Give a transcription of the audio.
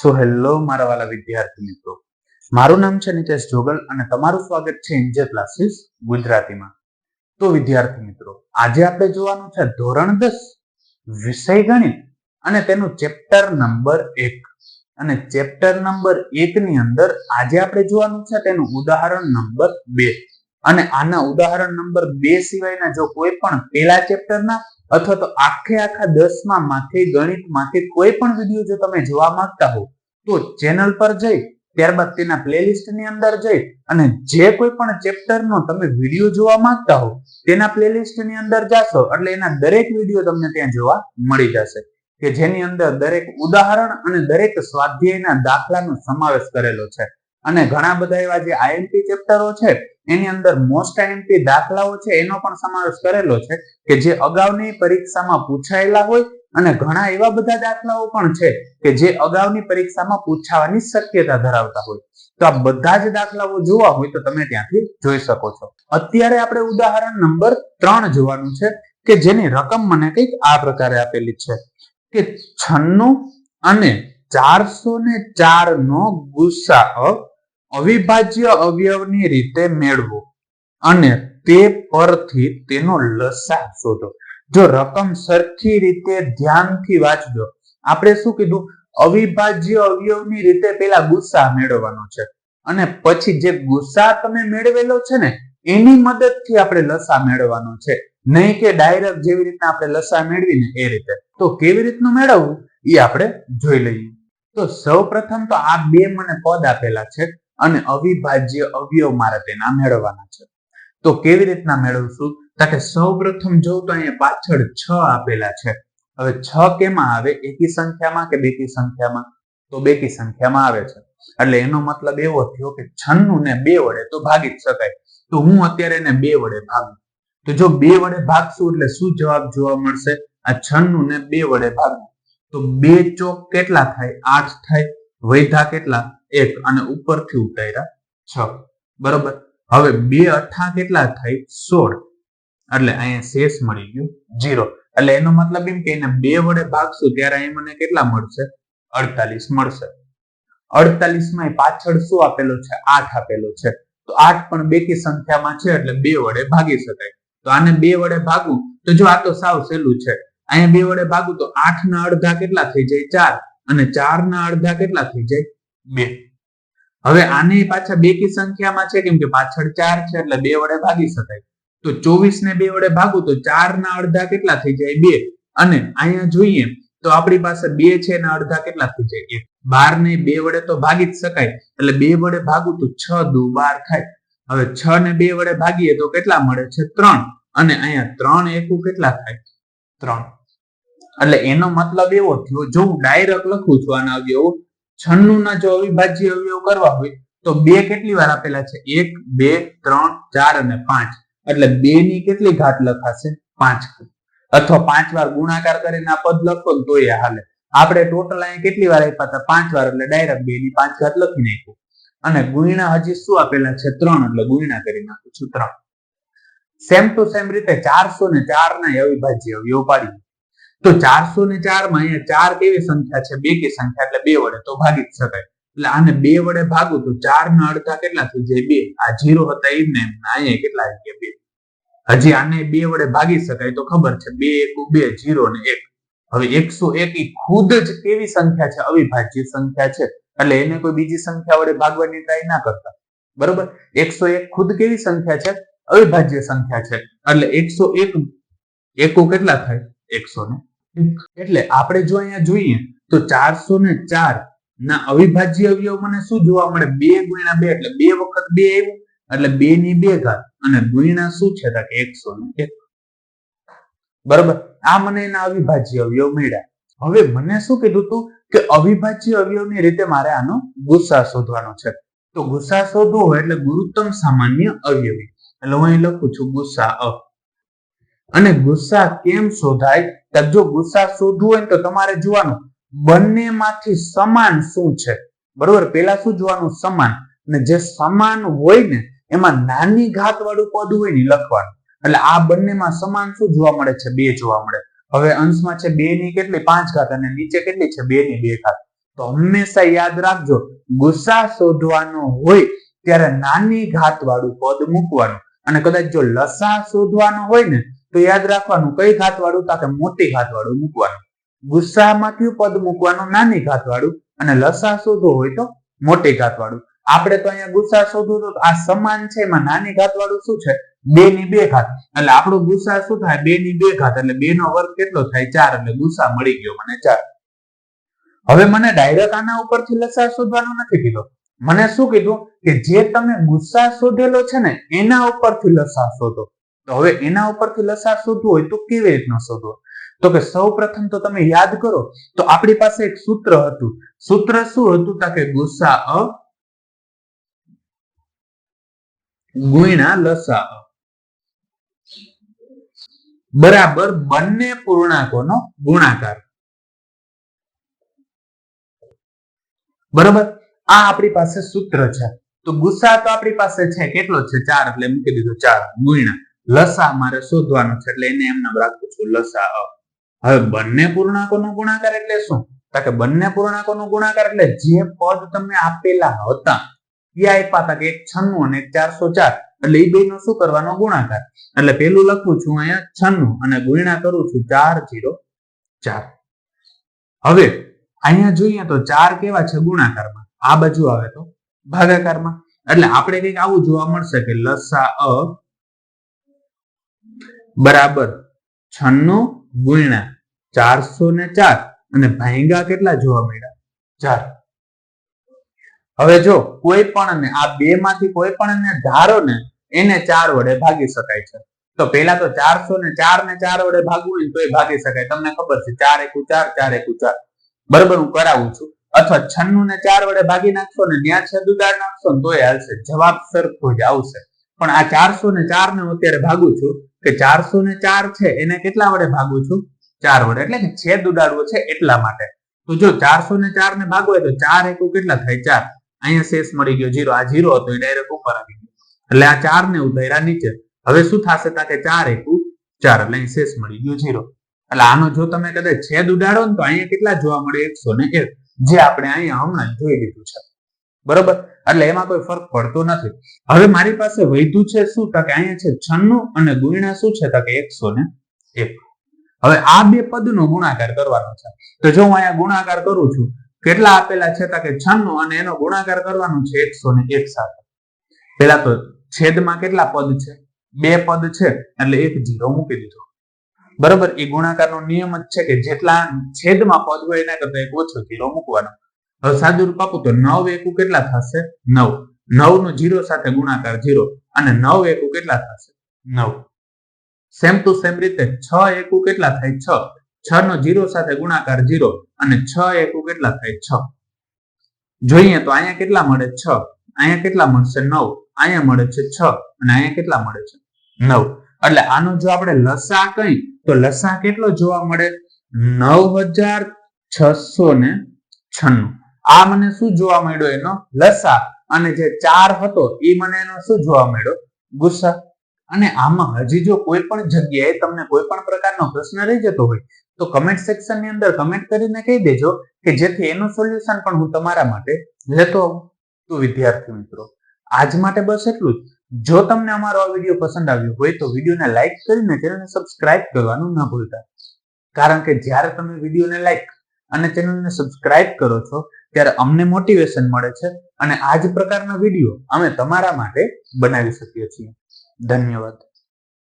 Hello મારા વાલા વિદ્યાર્થી મિત્રો, મારું નામ છે નિતેશ જોગલ અને તમારું સ્વાગત છે એન્જલ ક્લાસીસ ગુજરાતીમાં. તો વિદ્યાર્થી મિત્રો, આજે આપણે જોવાનું છે ધોરણ 10 વિષય ગણિત અને તેનું ચેપ્ટર નંબર 1. અને ચેપ્ટર નંબર 1 ની અંદર આજે આપણે જોવાનું છે તેનું ઉદાહરણ નંબર 2. અને આના ઉદાહરણ નંબર 2 સિવાયના જો કોઈ પણ પહેલા ચેપ્ટરના અથવા તો આખા 10 માંથી ગણિતમાંથી કોઈ પણ વિડીયો જો તમે જોવા માંગતા હો તો ચેનલ પર જઈ ત્યારબાદ તેના પ્લેલિસ્ટ ની અંદર જઈ અને જે કોઈ પણ ચેપ્ટરનો તમે વિડીયો જોવા માંગતા હો તેના પ્લેલિસ્ટ ની અંદર જાશો એટલે એના દરેક વિડીયો તમને ત્યાં જોવા મળી જશે કે જેની અંદર દરેક ઉદાહરણ અને દરેક સ્વાધ્યાયના દાખલાનો સમાવેશ કરેલો છે. અને ઘણા બધા એવા જે આઈએમપી ચેપ્ટરો છે એની અંદર મોસ્ટ આઈએમપી દાખલાઓ છે એનો પણ સમાવેશ કરેલો છે કે જે અગાઉની પરીક્ષામાં પૂછાયેલા હોય અને ઘણા એવા બધા દાખલાઓ પણ છે કે જે અગાઉની પરીક્ષામાં પૂછાવાની શક્યતા ધરાવતા હોય. તો આ બધા જ દાખલાઓ જોવા હોય તો તમે ત્યાંથી જોઈ શકો છો. અત્યારે આપણે ઉદાહરણ નંબર 3 જોવાનું છે કે જેની રકમ મને કંઈક આ પ્રકારે આપેલી છે કે 96 અને 404 નો ગુસાઅ અવિભાજ્ય અવયવની રીતે મેળવો અને તે પરથી તેનો લસા શોધો. જો રકમ સરખી રીતે ધ્યાનથી વાંચજો. આપણે શું કીધું? અવિભાજ્ય અવયવની રીતે પેલા ગુસા મેળવવાનો છે અને પછી જે ગુસા તમે મેળવેલો છે ને એની મદદથી આપણે લસા મેળવવાનો છે, નહીં કે ડાયરેક્ટ જેવી રીતના આપણે લસા મેળવીને એ રીતે. તો કેવી રીતનું મેળવવું એ આપણે જોઈ લઈએ. તો સૌપ્રથમ તો આ બે મને પદ આપેલા છે અને અવિભાજ્ય અવયવ મારે તેના મેળવવાના છે. તો કેવી રીતના મેળવશું? કે સૌપ્રથમ જો તો અહીંયા પાછળ 6 આપેલા છે. હવે 6 કેમાં આવે? એકી સંખ્યામાં કે બેકી સંખ્યામાં? તો બેકી સંખ્યામાં આવે છે. એટલે એનો મતલબ એવો થયો કે 96 ને 2 વડે તો ભાગી જ શકાય. તો હું અત્યારે એને 2 વડે ભાગું. તો જો 2 વડે ભાગશું એટલે શું જવાબ જોવા મળશે? આ 96 ને 2 વડે ભાગવું તો 2 ચોક કેટલા થાય? 8 થાય. વૈધા કેટલા? 1 અને ઉપરથી ઉતાર્યા 6. બરોબર. હવે 2 અઠા કેટલા થાય? 16. એટલે અહીંયા શેષ મળી ગયું 0. એટલે એનો મતલબ એમ કે એને 2 વડે ભાગશું ત્યારે અહીં મને કેટલા મળશે? 48 મળશે. 48 માં પાછળ શું આપેલો છે? 8 આપેલો છે. તો 8 પણ બેકી સંખ્યામાં છે એટલે 2 વડે ભાગી શકાય. તો આને 2 વડે ભાગવું તો જો આ તો સાવ સહેલું છે. અહીંયા 2 વડે ભાગવું તો 8 ના અડધા કેટલા થઈ જાય? 4. અને 4 ના અડધા કેટલા થઈ જાય? 2. હવે આને પાછા બેકી સંખ્યામાં છે કેમ કે પાછળ 4 છે એટલે 2 વડે ભાગી શકાય. તો 24 ને 2 વડે ભાગું તો 4 ના અડધા કેટલા થઈ જાય? 2. અને અહીંયા જોઈએ તો આપણી પાસે 2 છે એના અડધા કેટલા થઈ જાય? 1. 12 ને 2 વડે તો ભાગી જ શકાય એટલે 2 વડે ભાગું તો 6 દુ 12 થાય. હવે 6 ને 2 વડે ભાગીએ તો કેટલા મળે છે? 3. અને અહીંયા 3 એકુ કેટલા થાય? 3. એટલે એનો મતલબ એવો થયો, જો હું ડાયરેક્ટ લખું છું આના અવયવો 96 ના જો અવિભાજ્ય અવયવ કરવા હોય તો 2 કેટલી વાર આપેલા છે? 1 2 3 4 અને 5. એટલે 2 ની કેટલી ઘાત લખાશે? 5 ઘાત. અથવા 5 વાર ગુણાકાર કરીને આ પદ લખો તો એ હાલે. આપણે ટોટલ અહીં કેટલી વાર આપ્યા હતા? 5 વાર એટલે ડાયરેક્ટ 2 ની 5 ઘાત લખી નાખ્યું. અને ગુણ્યા હજી શું આપેલા છે? 3 એટલે ગુણ્યા કરી નાખું છું 3. સેમ ટુ સેમ રીતે 404 ના અવિભાજ્ય અવયવ પાડીએ તો 404 માં અહીંયા 4 કેવી સંખ્યા છે? બેકી સંખ્યા એટલે 2 વડે તો ભાગી જ શકાય. એટલે આને 2 વડે ભાગું તો 4 ના અડધા કેટલા થઈ જાય? 2. આ 0 હતા એમને અહીંયા કેટલા આવી ગયા? 2. હજી આને 2 વડે ભાગી શકાય તો ખબર છે 2 એકુ 2 0 ને 1. હવે 101 એ ખુદ જ કેવી સંખ્યા છે? અવિભાજ્ય સંખ્યા છે. એટલે એને કોઈ બીજી સંખ્યા વડે ભાગવાની ટ્રાય ના કરતા. બરોબર. 101 ખુદ કેવી સંખ્યા છે? અવિભાજ્ય સંખ્યા છે. એટલે 101 એકુ કેટલા થાય? 101. એટલે આપણે જો અહીંયા જોઈએ તો 404 ના અવિભાજ્ય અવયવ મને શું જોવા મળે? 2 ગુણ્યા 2 એટલે 2 વખત 2 આવ્યું એટલે 2 ની 2 ઘાત અને ગુણ્યા શું છે? કે 101. બરોબર. આ મને એના અવિભાજ્ય અવયવ મળ્યા. હવે મને શું કીધું તું કે અવિભાજ્ય અવયવની રીતે મારે આનો ગુસા શોધવાનો છે. તો ગુસા શોધવો હોય એટલે ગુરુત્તમ સામાન્ય અવયવી. એટલે હું અહીં લખું છું ગુસા. અને ગુસા કેમ શોધાય? જો ગુસા શોધવું હોય તો તમારે જોવાનું બંનેમાંથી સમાન શું છે. બરોબર. પેલા શું જોવાનું? સમાન. અને જે સમાન હોય ને એમાં નાની ઘાત વાળું પદ હોય ને લખવાનું. એટલે આ બંનેમાં સમાન શું જોવા મળે છે? 2 જોવા મળે. હવે અંશમાં છે 2 ની કેટલી? 5 ઘાત અને નીચે કેટલી છે? 2 ની 2 ઘાત. તો હંમેશા યાદ રાખજો, ગુસ્સા શોધવાનો હોય ત્યારે નાની ઘાત વાળું પદ મૂકવાનું, અને કદાચ જો લસા શોધવાનો હોય ને તો યાદ રાખવાનું કઈ ઘાત વાળું, તો કે મોટી ઘાત વાળું મૂકવાનું. ગુસ્સામાં કયું પદ મૂકવાનું? નાની ઘાત વાળું, અને લસા શોધવો હોય તો મોટી ઘાત વાળું. આપણે તો અહીંયા ગુસ્સા શોધવું તો આ સમાન છે, એમાં નાની ઘાત વાળું શું છે? 2 ની 2 ઘાત. એટલે આપણો ગુસ્સા શું થાય? 2 ની 2 ઘાત, એટલે 2 નો વર્ગ કેટલો થાય? 4. એટલે ગુસ્સા મળી ગયો મને 4. હવે મને ડાયરેક્ટ આના ઉપરથી લસા શોધવાનું નથી કીધું. મને શું કીધું કે જે તમે ગુસ્સા શોધેલો છે ને એના ઉપરથી લસા શોધો. તો હવે એના ઉપરથી લસા શોધવું હોય તો કેવી રીતના શોધવો? તો કે સૌ પ્રથમ તો તમે યાદ કરો તો આપણી પાસે એક સૂત્ર હતું. સૂત્ર શું હતું? તો કે ગુસ્સા ગુણ્યા લસા બરાબર બંને પૂર્ણાંકોનો ગુણાકાર. બરોબર, આ આપણી પાસે સૂત્ર છે. તો ગુસ્સા તો આપણી પાસે છે કેટલો છે? 4. એટલે મૂકી દીધો 4 ગુણ્યા લસા મારે શોધવાનો છે, એટલે એને એમ નામ રાખું છું લસા. હવે બંને પૂર્ણાંકોનો ગુણાકાર એટલે શું? તો કે બંને પૂર્ણાંકોનો ગુણાકાર એટલે જે પદ તમને આપેલા હતા એ આપ્યા હતા કે એક 96 અને એક 404, એટલે એ બેનો શું કરવાનો? ગુણાકાર. એટલે પેલું લખું છું અહીંયા 96 અને ગુણ્યા કરું છું 404. હવે અહીંયા જોઈએ તો 4 કેવા છે? ગુણાકારમાં. આ બાજુ આવે તો ભાગાકારમાં. એટલે આપણે કંઈક આવું જોવા મળશે કે લસા બરાબર 96 ગુણ્યા 404 અને ભાંગા કેટલા જોવા મળ્યા? 4. હવે જો કોઈ પણ ને આ બે માંથી કોઈ પણ ને ધારો ને એને 4 વડે ભાગી શકાય છે. તો પેલા તો 404 ને 4 વડે ભાગવું હોય તો એ ભાગી શકાય. તમને ખબર છે 4 × 4 4 × 4. બરોબર, હું કરાવું છું. અથવા 96 ને 4 વડે ભાગી નાખશો ને ત્યાં છેદ ઉડાડ નાખશો ને તોય હાલશે, જવાબ સરખો જ આવશે. પણ આ 404 ને હું અત્યારે ભાગું છું કે 404 છે એને કેટલા વડે ભાગું છું? 4 વડે, એટલે કે છેદ ઉડાડવો છે એટલા માટે. તો જો 404 ને ભાગવો હોય તો 4 એકુ કેટલા થાય? 4. અહીંયા શેષ મળી ગયો 0. આ 0 હતો એ ડાયરેક્ટ ઉપર આવી ગયો, એટલે આ 4 ને ઉતાર્યા નીચે. હવે શું થશે? તો કે 4 એકુ 4, એટલે અહીં શેષ મળી ગયો 0. એટલે આનો જો તમે કદાચ છેદ ઉડાડો ને તો અહીંયા કેટલા જોવા મળે? 101, જે આપણે અહીંયા હમણાં જોઈ લીધું છે. બરોબર, એટલે એમાં કોઈ ફરક પડતો નથી. હવે મારી પાસે વધ્યું છે શું? તો કે અહીંયા છે 96 અને ગુણ્યા શું છે? તો કે 101. હવે આ બે પદનો ગુણાકાર કરવાનો છે. તો જો હું અહીંયા ગુણાકાર કરું છું, કેટલા આપેલા છે? તો કે 96 અને એનો ગુણાકાર કરવાનો છે 101 સાથે. પેલા તો છેદમાં કેટલા પદ છે? 2 પદ છે, એટલે 1 0 મૂકી દીધો. બરોબર, એ ગુણાકારનો નિયમ જ છે કે જેટલા છેદમાં પદ હોય એના કરતા એક ઓછો 0 મૂકવાનો. હવે સાદું રૂપ આપું તો 9 એકુ કેટલા થશે? 9. 9 નો 0 સાથે ગુણાકાર 0 અને 9 એકુ કેટલા થશે? 9. સેમ ટુ સેમ રીતે 6 એકુ કેટલા થાય? 6. 6 નો 0 સાથે ગુણાકાર 0 અને 6 એકુ કેટલા થાય? 6. જોઈએ તો અહીંયા કેટલા મળે? 6. અહીંયા કેટલા મળશે? 9. અહીંયા મળે છે 6 અને અહીંયા કેટલા મળે છે? 9. એટલે આનો જો આપણે લસા કઈ તો લસા કેટલો જોવા મળે? 9696. આ મને શું જોવા મળ્યો? એનો લસા. અને જે 4 હતો એ મને એનો શું જોવા મળ્યો? ગુસ્સા. અને આમાં હજી જો કોઈ પણ જગ્યાએ તમને કોઈ પણ પ્રકારનો પ્રશ્ન રહી જતો હોય તો કમેન્ટ સેક્શન ની અંદર કમેન્ટ કરીને કહી દેજો કે જેથી એનું સોલ્યુશન પણ હું તમારા માટે લેતો આવું. તો વિદ્યાર્થી મિત્રો, આજ માટે બસ એટલું જ. જો તમને અમારો આ વિડીયો પસંદ આવ્યો હોય તો વિડીયોને લાઈક કરીને ચેનલને સબસ્ક્રાઇબ કરવાનું ન ભૂલતા, કારણ કે જ્યારે તમે વિડીયોને લાઈક અને ચેનલને સબસ્ક્રાઇબ કરો છો ત્યારે અમને મોટિવેશન મળે છે અને આ જ પ્રકારના વિડીયો અમે તમારા માટે બનાવી શકીએ છીએ. ધન્યવાદ.